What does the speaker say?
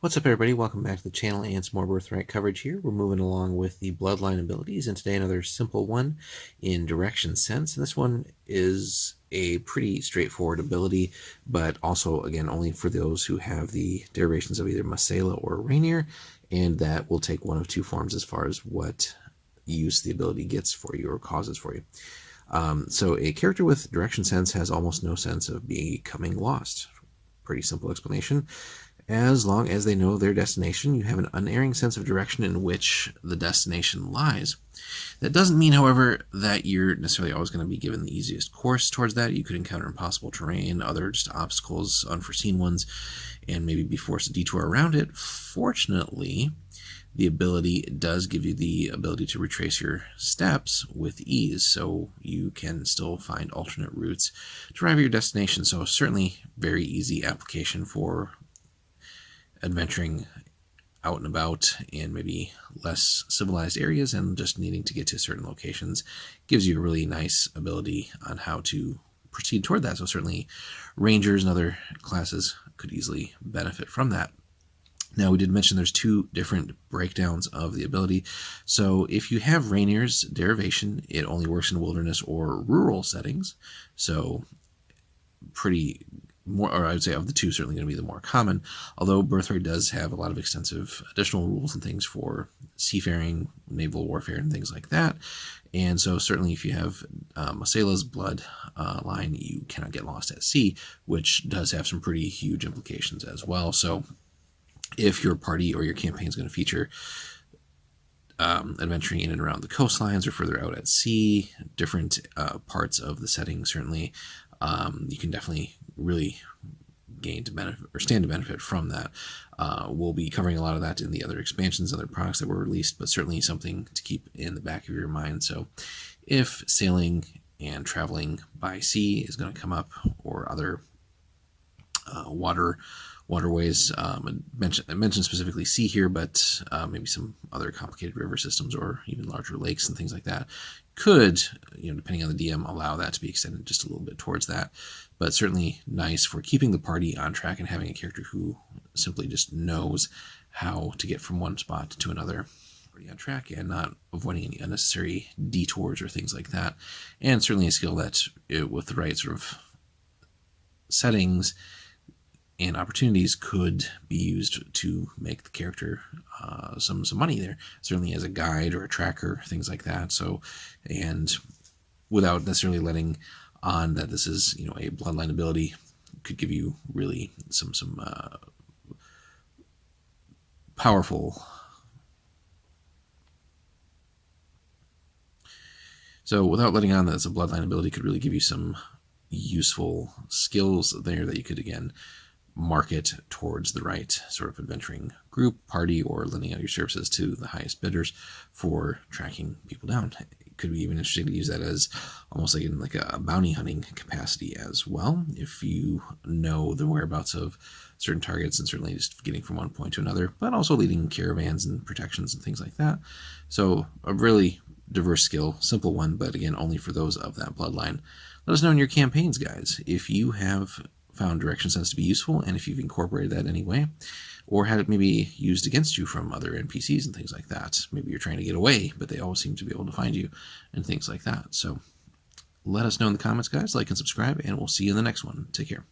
What's up, everybody? Welcome back to the channel and some more Birthright coverage here. We're moving along with the Bloodline abilities, and today another simple one in Direction Sense. And this one is a pretty straightforward ability, but also, again, only for those who have the derivations of either Masela or Rainier, and that will take one of two forms as far as what use the ability gets for you or causes for you. So a character with Direction Sense has almost no sense of becoming lost. Pretty simple explanation. As long as they know their destination, you have an unerring sense of direction in which the destination lies. That doesn't mean, however, that you're necessarily always going to be given the easiest course towards that. You could encounter impossible terrain, other just obstacles, unforeseen ones, and maybe be forced to detour around it. Fortunately, the ability does give you the ability to retrace your steps with ease, so you can still find alternate routes to arrive at your destination. So certainly very easy application for adventuring out and about in maybe less civilized areas and just needing to get to certain locations. Gives you a really nice ability on how to proceed toward that. So certainly rangers and other classes could easily benefit from that. Now, we did mention there's two different breakdowns of the ability. So if you have Rainier's derivation, it only works in wilderness or rural settings. So pretty more, or I would say of the two, certainly going to be the more common, although Birthright does have a lot of extensive additional rules and things for seafaring, naval warfare, and things like that. And so certainly if you have Masela's blood line, you cannot get lost at sea, which does have some pretty huge implications as well. So if your party or your campaign is going to feature adventuring in and around the coastlines or further out at sea, different parts of the setting, certainly you can definitely really gain to benefit or stand to benefit from that. We'll be covering a lot of that in the other expansions, other products that were released, but certainly something to keep in the back of your mind. So if sailing and traveling by sea is going to come up, or other waterways, I mentioned specifically sea here, but maybe some other complicated river systems or even larger lakes and things like that could, depending on the DM, allow that to be extended just a little bit towards that. But certainly nice for keeping the party on track and having a character who simply just knows how to get from one spot to another on track and not avoiding any unnecessary detours or things like that. And certainly a skill that, with the right sort of settings and opportunities, could be used to make the character some money there, certainly as a guide or a tracker, things like that. So, and without necessarily letting on that this is a bloodline ability, could give you really some powerful. So without letting on that it's a bloodline ability, could really give you some useful skills there that you could again market towards the right sort of adventuring group, party, or lending out your services to the highest bidders for tracking people down. It could be even interesting to use that as almost like in like a bounty hunting capacity as well, if you know the whereabouts of certain targets, and certainly just getting from one point to another, but also leading caravans and protections and things like that. So a really diverse skill, simple one, but again, only for those of that bloodline. Let us know in your campaigns, guys, if you have found Direction Sense to be useful, and if you've incorporated that anyway, or had it maybe used against you from other NPCs and things like that. Maybe you're trying to get away, but they always seem to be able to find you, and things like that. So let us know in the comments, guys. Like and subscribe, and we'll see you in the next one. Take care.